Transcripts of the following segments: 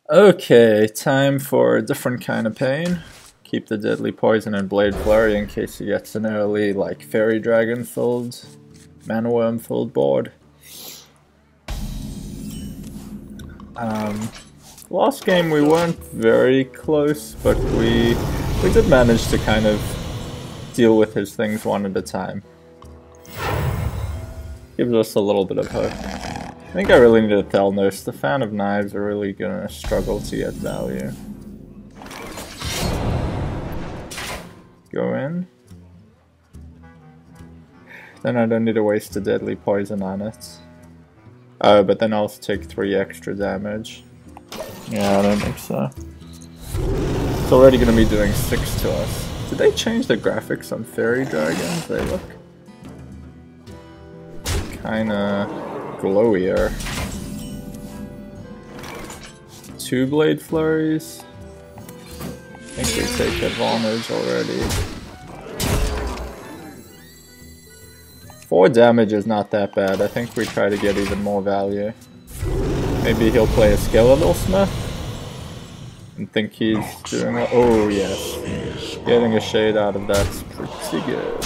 Okay, time for a different kind of pain. Keep the deadly poison and blade flurry in case he gets an early, like, fairy dragon filled, mana worm filled board. Last game we weren't very close, but we did manage to kind of deal with his things one at a time. Gives us a little bit of hope. I think I really need a Thelnos. The Fan of Knives are really gonna struggle to get value. Go in. Then I don't need to waste a deadly poison on it. Oh, but then I'll take 3 extra damage. Yeah, I don't think so. It's already gonna be doing 6 to us. Did they change the graphics on Fairy Dragons? They look kinda glowier. 2 blade flurries. I think we take advantage already. 4 damage is not that bad. I think we try to get even more value. Maybe he'll play a Skeletal Smith and think he's doing it. Oh yes, getting a shade out of that's pretty good.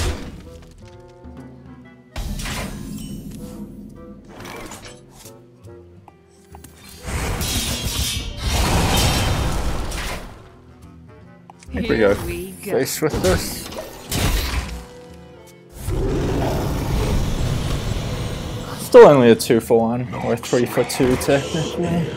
I think we go face with this. Still only a 2 for 1, or 3 for 2 technically.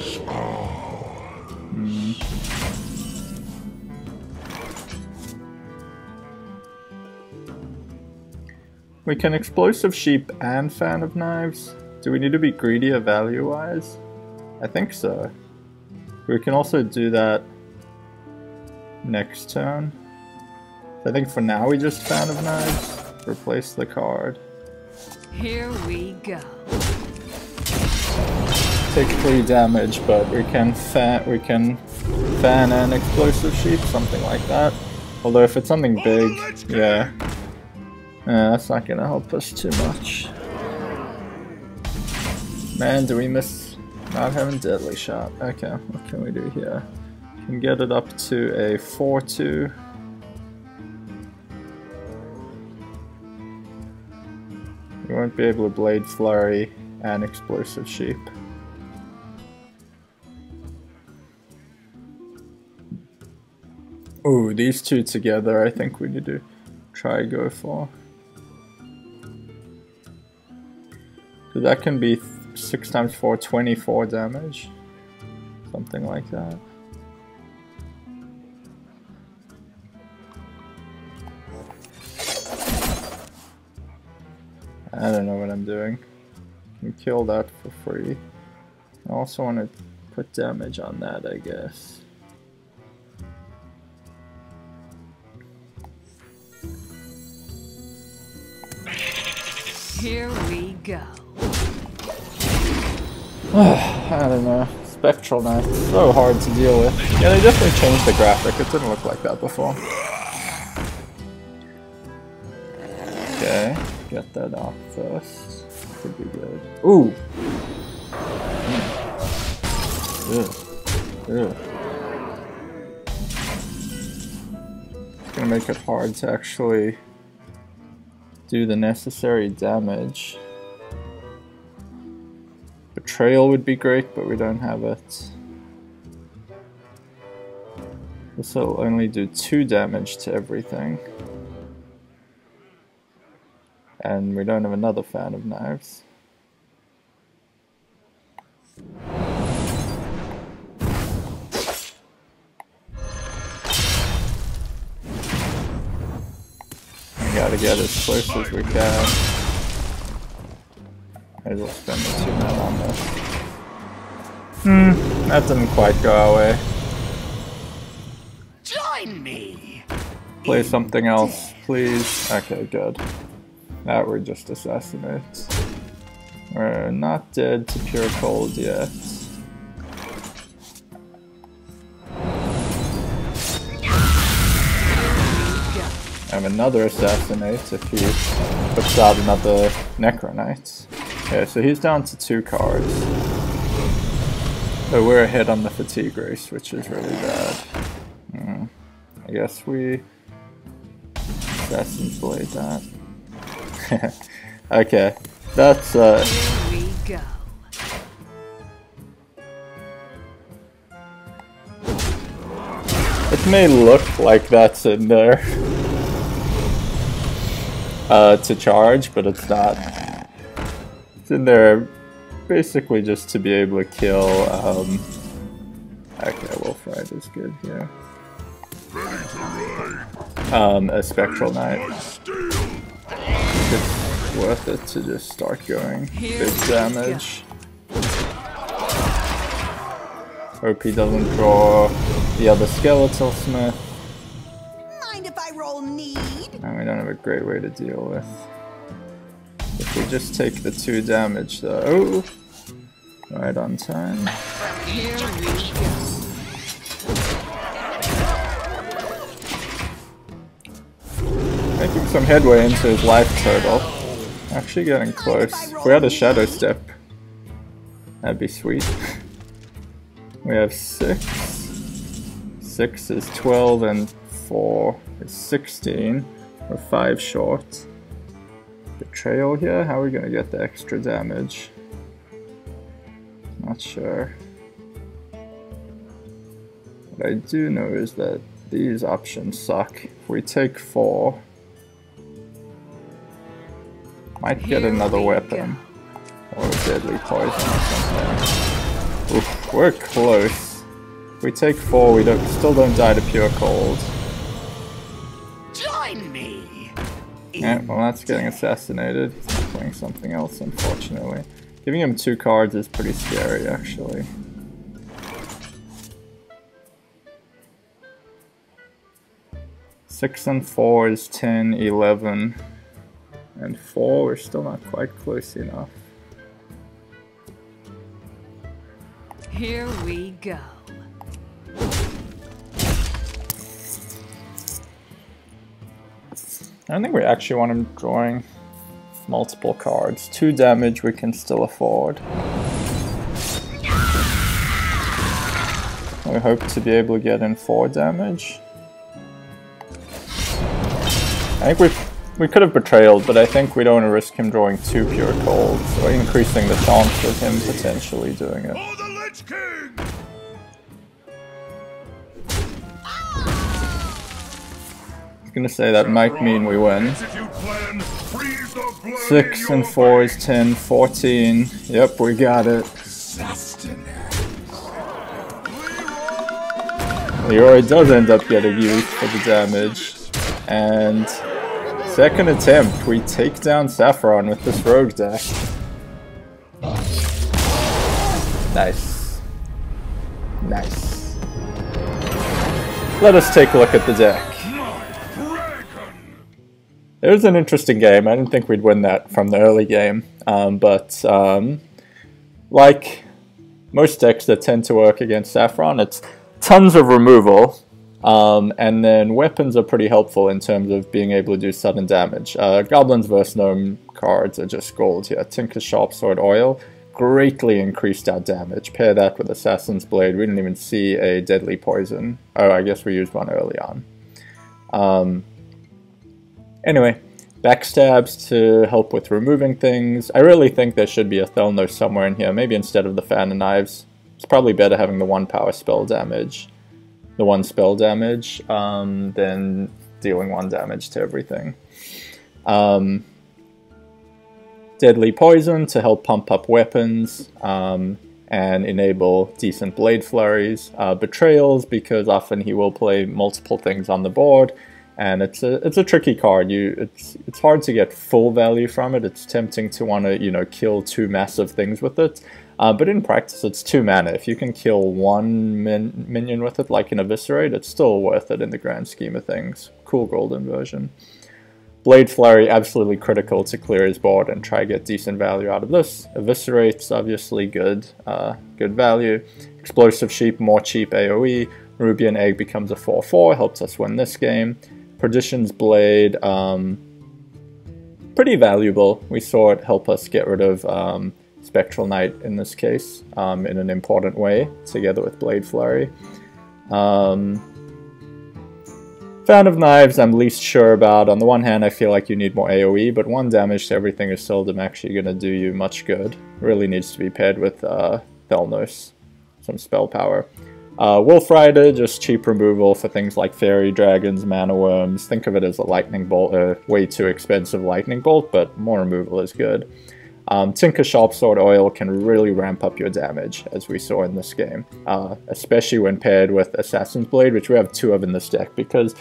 We can Explosive Sheep and Fan of Knives. Do we need to be greedier value-wise? I think so. We can also do that next turn. I think for now we just Fan of Knives. Replace the card. Here we go. Take 3 damage, but we can fan and Explosive Sheep, something like that. Although if it's something big, yeah, that's not gonna help us too much. Man, do we miss not having Deadly Shot? Okay, what can we do here? Can get it up to a 4-2. We won't be able to Blade Flurry and Explosive Sheep. Ooh, these two together I think we need to try go for. So that can be 6 times 4, 24 damage. Something like that. I don't know what I'm doing. Can kill that for free. I also want to put damage on that, I guess. Here we go. I don't know. Spectral Knife, so hard to deal with. Yeah, they definitely changed the graphic. It didn't look like that before. Okay, get that off first. Could be good. Ooh! Ugh. It's gonna make it hard to actually do the necessary damage. Betrayal would be great, but we don't have it. This will only do 2 damage to everything. And we don't have another Fan of Knives. We gotta get as close as we can. Might as well spend the 2 men on this. That didn't quite go our way. Join me. Play something else, please. Okay, good. That we're just assassinates. We're not dead to pure cold yet. I have another assassinate if he puts out another Necronite. Okay, so he's down to 2 cards. So we're ahead on the fatigue race, which is really bad. I guess we Assassin's Blade that. Okay, that's Here we go. It may look like that's in there to charge, but it's not. It's in there basically just to be able to kill. Okay, Wolf Ride is good here. A Spectral Knight. It's worth it to just start going big damage. Hope he doesn't draw the other Skeletal Smith. Mind if I roll need? And we don't have a great way to deal with. If we just take the 2 damage though. Right on time. Here we go. Making some headway into his life total. Actually getting close. If we had a Shadow Step, that'd be sweet. We have 6. 6 is 12 and 4 is 16. We're 5 short. Betrayal here? How are we gonna get the extra damage? Not sure. What I do know is that these options suck. If we take 4, might get another weapon. Or a deadly poison or something. Oof, we're close. If we take 4, we still don't die to pure cold. Join me. Yeah, well that's getting assassinated. He's playing something else, unfortunately. Giving him 2 cards is pretty scary, actually. Six and 4 is 10, 11. And 4, we're still not quite close enough. Here we go. I don't think we actually want him drawing multiple cards. 2 damage we can still afford. We hope to be able to get in 4 damage. I think we could have Betrayed, but I think we don't want to risk him drawing 2 pure colds, or increasing the chance of him potentially doing it. I was gonna say that might mean we win. 6 and 4 is 10, 14. Yep, we got it. Leroy does end up getting used for the damage. And second attempt, we take down Sapphiron with this rogue deck. Nice. Nice. Let us take a look at the deck. It was an interesting game. I didn't think we'd win that from the early game. But like most decks that tend to work against Sapphiron, it's tons of removal. And then weapons are pretty helpful in terms of being able to do sudden damage. Goblins vs. Gnome cards are just gold here. Tinker's Sharpsword Oil greatly increased our damage. Pair that with Assassin's Blade. We didn't even see a deadly poison. Oh, I guess we used one early on. Anyway, backstabs to help with removing things. I really think there should be a Thelnos somewhere in here. Maybe instead of the Fan of Knives. It's probably better having the 1 power spell damage. The 1 spell damage, than dealing 1 damage to everything. Deadly Poison to help pump up weapons and enable decent blade flurries. Betrayals, because often he will play multiple things on the board, and it's a tricky card. It's hard to get full value from it. It's tempting to want to kill 2 massive things with it. But in practice, it's 2 mana. If you can kill 1 minion with it, like an Eviscerate, it's still worth it in the grand scheme of things. Cool golden version. Blade Flurry, absolutely critical to clear his board and try to get decent value out of this. Eviscerate's obviously good, good value. Explosive Sheep, more cheap AoE. Rubian Egg becomes a 4/4, helps us win this game. Perdition's Blade, pretty valuable. We saw it help us get rid of Spectral Knight in this case, in an important way, together with Blade Flurry. Fan of Knives, I'm least sure about. On the one hand, I feel like you need more AoE, but 1 damage to everything is seldom actually going to do you much good. Really needs to be paired with Thelnos, some spell power. Wolf Rider, just cheap removal for things like Fairy Dragons, Mana Worms. Think of it as a Lightning Bolt, a way too expensive Lightning Bolt, but more removal is good. Tinker Sharpsword Oil can really ramp up your damage, as we saw in this game, especially when paired with Assassin's Blade, which we have 2 of in this deck, because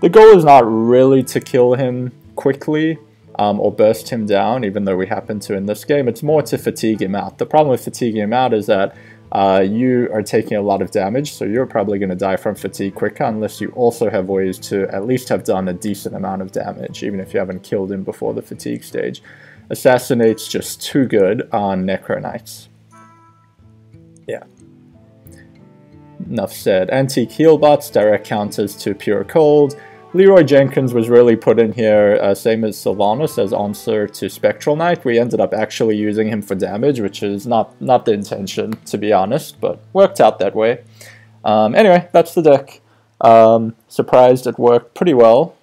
the goal is not really to kill him quickly or burst him down, even though we happen to in this game. It's more to fatigue him out. The problem with fatiguing him out is that you are taking a lot of damage, so you're probably going to die from fatigue quicker unless you also have ways to at least have done a decent amount of damage, even if you haven't killed him before the fatigue stage. Assassinate's just too good on Necro Knights. Yeah. Enough said. Antique Heal Bots, direct counters to Pure Cold. Leroy Jenkins was really put in here, same as Sylvanas, as answer to Spectral Knight. We ended up actually using him for damage, which is not the intention, to be honest, but worked out that way. Anyway, that's the deck. Surprised it worked pretty well.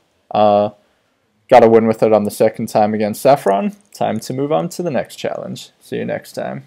Got a win with it on the second time against Sapphiron. Time to move on to the next challenge. See you next time.